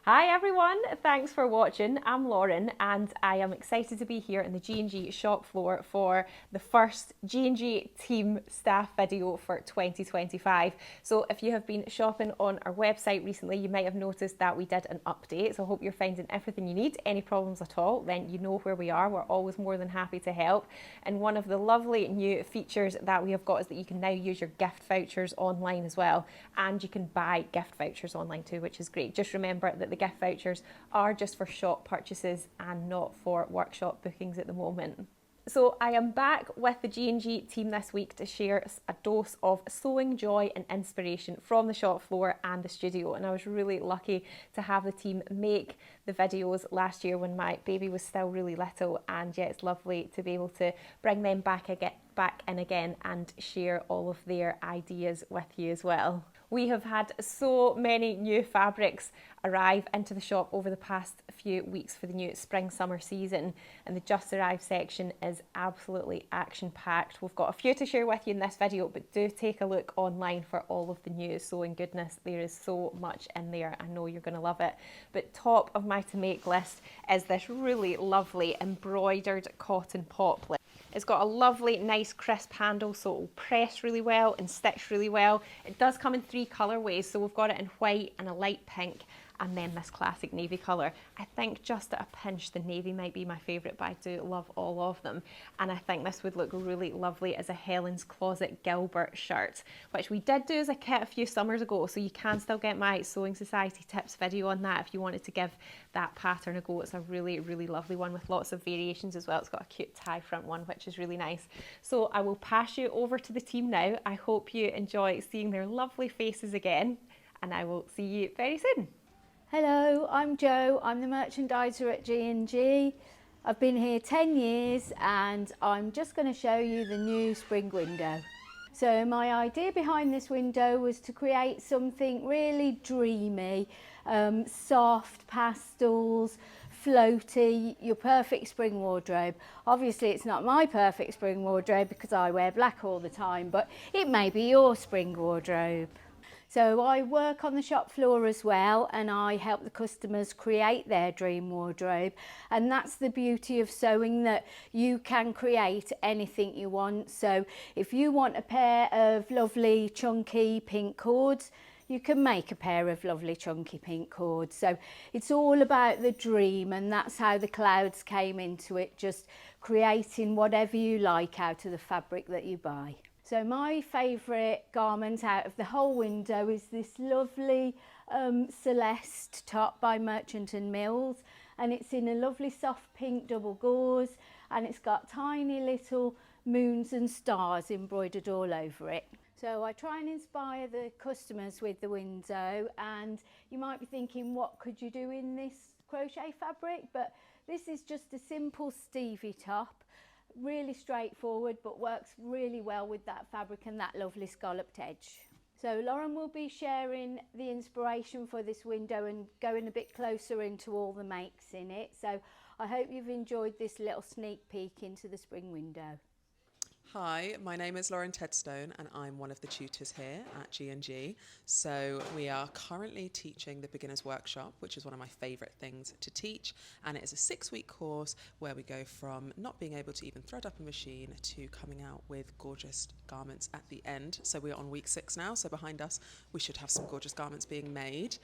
Hi everyone, thanks for watching. I'm Lauren and I am excited to be here in the G&G shop floor for the first G&G team staff video for 2025. So if you have been shopping on our website recently, you might have noticed that we did an update. So I hope you're finding everything you need. Any problems at all, then you know where we are. We're always more than happy to help. And one of the lovely new features that we have got is that you can now use your gift vouchers online as well. And you can buy gift vouchers online too, which is great. Just remember that the gift vouchers are just for shop purchases and not for workshop bookings at the moment. So I am back with the G&G team this week to share a dose of sewing joy and inspiration from the shop floor and the studio, and I was really lucky to have the team make the videos last year when my baby was still really little, and yeah, it's lovely to be able to bring them back in again and share all of their ideas with you as well. We have had so many new fabrics arrive into the shop over the past few weeks for the new spring-summer season, and the just arrived section is absolutely action-packed. We've got a few to share with you in this video, but do take a look online for all of the new sewing goodness. There is so much in there. I know you're going to love it. But top of my to make list is this really lovely embroidered cotton poplet. It's got a lovely, nice, crisp handle, so it will press really well and stitch really well. It does come in 3 colourways, so we've got it in white and a light pink, and then this classic navy colour. I think just at a pinch the navy might be my favourite, but I do love all of them. And I think this would look really lovely as a Helen's Closet Gilbert shirt, which we did do as a kit a few summers ago, so you can still get my Sewing Society tips video on that if you wanted to give that pattern a go. It's a really lovely one with lots of variations as well. It's got a cute tie front one, which is really nice. So I will pass you over to the team now. I hope you enjoy seeing their lovely faces again, and I will see you very soon. Hello, I'm Jo. I'm the merchandiser at G&G. I've been here 10 years and I'm just going to show you the new spring window. So my idea behind this window was to create something really dreamy, soft pastels, floaty, your perfect spring wardrobe. Obviously it's not my perfect spring wardrobe because I wear black all the time, but it may be your spring wardrobe. So I work on the shop floor as well, and I help the customers create their dream wardrobe, and that's the beauty of sewing, that you can create anything you want. So if you want a pair of lovely chunky pink cords, you can make a pair of lovely chunky pink cords. So it's all about the dream, and that's how the clouds came into it, just creating whatever you like out of the fabric that you buy. So my favourite garment out of the whole window is this lovely Celeste top by Merchant and Mills, and it's in a lovely soft pink double gauze, and it's got tiny little moons and stars embroidered all over it. So I try and inspire the customers with the window, and you might be thinking, what could you do in this crochet fabric? But this is just a simple Stevie top. Really straightforward, but works really well with that fabric and that lovely scalloped edge. So Lauren will be sharing the inspiration for this window and going a bit closer into all the makes in it. So I hope you've enjoyed this little sneak peek into the spring window. Hi, my name is Lauren Tedstone and I'm one of the tutors here at G&G. So we are currently teaching the Beginner's Workshop, which is one of my favourite things to teach, and it is a 6-week course where we go from not being able to even thread up a machine to coming out with gorgeous garments at the end. So we are on week 6 now, so behind us we should have some gorgeous garments being made.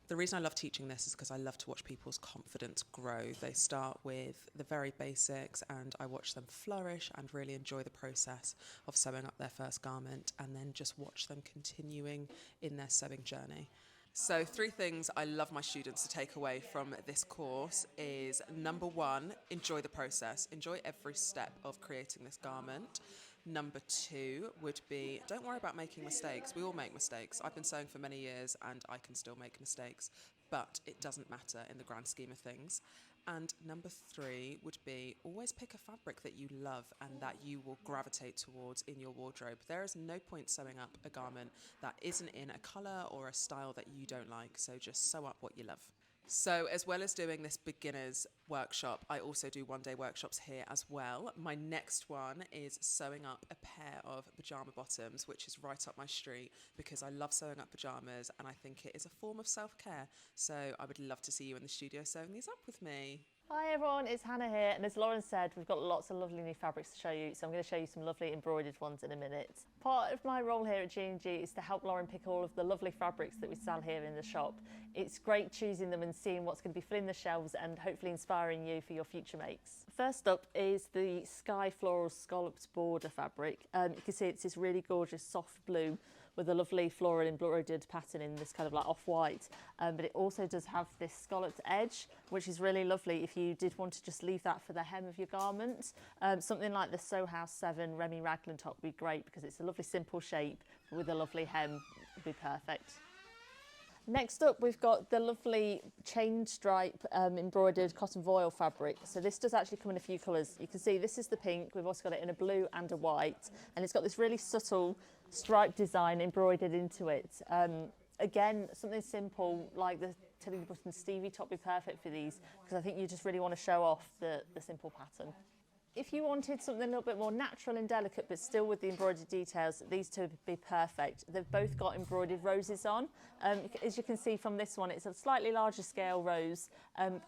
The reason I love teaching this is because I love to watch people's confidence grow. They start with the very basics and I watch them flourish and really enjoy the process of sewing up their first garment, and then just watch them continuing in their sewing journey. So 3 things I love my students to take away from this course is, number 1, enjoy the process. Enjoy every step of creating this garment. Number 2 would be, don't worry about making mistakes. We all make mistakes. I've been sewing for many years and I can still make mistakes, but it doesn't matter in the grand scheme of things. And number 3 would be, always pick a fabric that you love and that you will gravitate towards in your wardrobe. There is no point sewing up a garment that isn't in a colour or a style that you don't like, so just sew up what you love. So as well as doing this beginners workshop, I also do one-day workshops here as well. My next one is sewing up a pair of pyjama bottoms, which is right up my street because I love sewing up pyjamas and I think it is a form of self-care. So I would love to see you in the studio sewing these up with me. Hi everyone, it's Hannah here, and as Lauren said, we've got lots of lovely new fabrics to show you, so I'm going to show you some lovely embroidered ones in a minute. Part of my role here at G&G is to help Lauren pick all of the lovely fabrics that we sell here in the shop. It's great choosing them and seeing what's going to be filling the shelves and hopefully inspiring you for your future makes. First up is the Sky Floral Scalloped Border fabric. You can see it's this really gorgeous soft blue with a lovely floral embroidered pattern in this kind of like off-white, but it also does have this scalloped edge, which is really lovely if you did want to just leave that for the hem of your garment. Something like the Sew House 7 Remy Raglan top would be great because it's a lovely simple shape with a lovely hem, would be perfect. Next up, we've got the lovely chain stripe embroidered cotton voile fabric. So this does actually come in a few colours. You can see this is the pink, we've also got it in a blue and a white, and it's got this really subtle stripe design embroidered into it. Again, something simple like the Tilly the Button Stevie top would be perfect for these because I think you just really want to show off the simple pattern. If you wanted something a little bit more natural and delicate but still with the embroidered details, these two would be perfect. They've both got embroidered roses on. As you can see from this one, it's a slightly larger scale rose.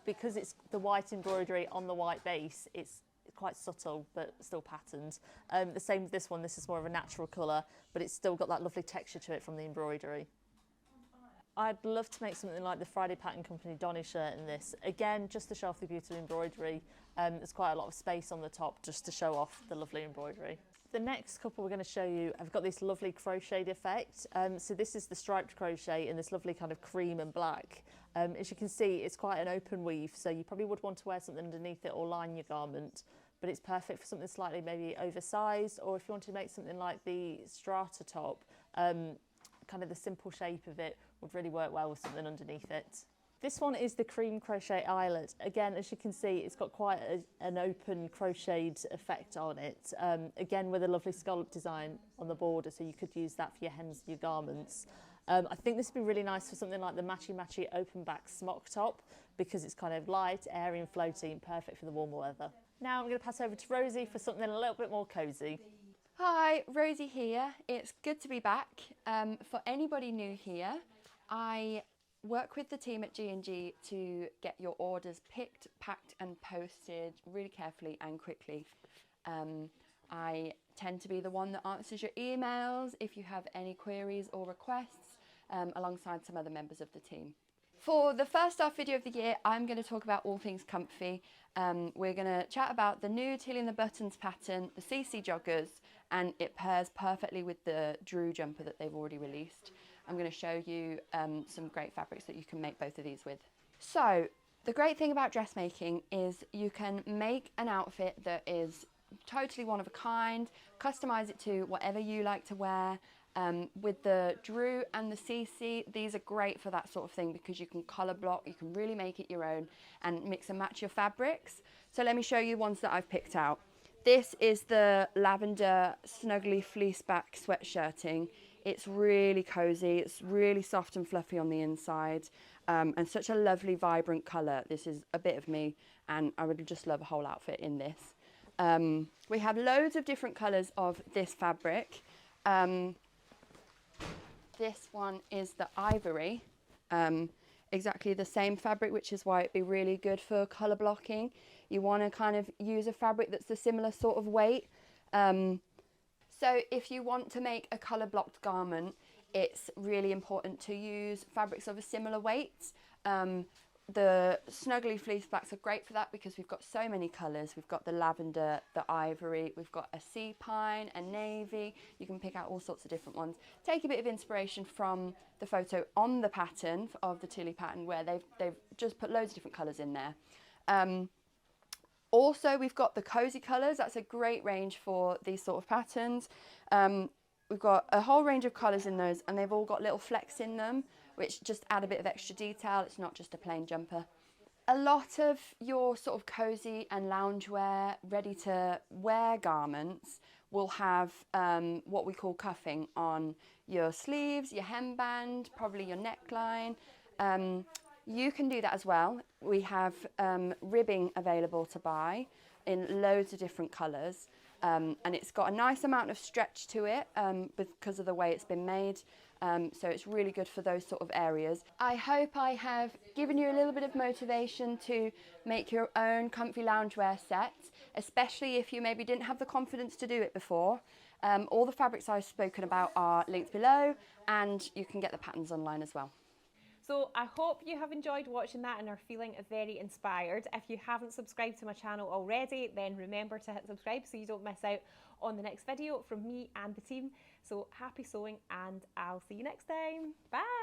Because it's the white embroidery on the white base, it's quite subtle but still patterned. The same with this one, this is more of a natural colour, but it's still got that lovely texture to it from the embroidery. I'd love to make something like the Friday Pattern Company Donny shirt in this. Again, just to show off the beautiful embroidery. There's quite a lot of space on the top just to show off the lovely embroidery. The next couple we're going to show you have got this lovely crocheted effect. So this is the striped crochet in this lovely kind of cream and black. As you can see, it's quite an open weave, so you probably would want to wear something underneath it or line your garment, but it's perfect for something slightly maybe oversized, or if you want to make something like the strata top, kind of the simple shape of it would really work well with something underneath it. This one is the cream crochet eyelet. Again, as you can see, it's got quite an open crocheted effect on it. Again, with a lovely scallop design on the border, so you could use that for your hems and your garments. I think this would be really nice for something like the Matchy Matchy open back smock top because it's kind of light, airy and floaty and perfect for the warmer weather. Now I'm going to pass over to Rosie for something a little bit more cosy. Hi, Rosie here. It's good to be back. For anybody new here, I work with the team at G&G to get your orders picked, packed and posted really carefully and quickly. I tend to be the one that answers your emails if you have any queries or requests, alongside some other members of the team. For the first half video of the year, I'm going to talk about all things comfy. We're going to chat about the new Tilly and the Buttons pattern, the CC joggers, and it pairs perfectly with the Drew jumper that they've already released. I'm going to show you some great fabrics that you can make both of these with. So the great thing about dressmaking is you can make an outfit that is totally one of a kind, customize it to whatever you like to wear. With the Drew and the CC, these are great for that sort of thing because you can colour block, you can really make it your own and mix and match your fabrics. So let me show you ones that I've picked out. This is the lavender snuggly fleece back sweatshirting. It's really cosy, it's really soft and fluffy on the inside, and such a lovely vibrant colour. This is a bit of me and I would just love a whole outfit in this. We have loads of different colours of this fabric. This one is the ivory, exactly the same fabric, which is why it'd be really good for colour blocking. You want to kind of use a fabric that's a similar sort of weight. So if you want to make a colour blocked garment, it's really important to use fabrics of a similar weight. The snuggly fleece blacks are great for that because we've got so many colours. We've got the lavender, the ivory, we've got a sea pine, a navy. You can pick out all sorts of different ones. Take a bit of inspiration from the photo on the pattern of the Tilly pattern where they've just put loads of different colours in there. Also, we've got the cosy colours. That's a great range for these sort of patterns. We've got a whole range of colours in those and they've all got little flecks in them, which just add a bit of extra detail. It's not just a plain jumper. A lot of your sort of cosy and loungewear, ready to wear garments will have what we call cuffing on your sleeves, your hemband, probably your neckline. You can do that as well. We have ribbing available to buy in loads of different colours, and it's got a nice amount of stretch to it because of the way it's been made. So it's really good for those sort of areas. I hope I have given you a little bit of motivation to make your own comfy loungewear set, especially if you maybe didn't have the confidence to do it before. All the fabrics I've spoken about are linked below, and you can get the patterns online as well. So I hope you have enjoyed watching that and are feeling very inspired. If you haven't subscribed to my channel already, then remember to hit subscribe so you don't miss out on the next video from me and the team. So happy sewing, and I'll see you next time. Bye!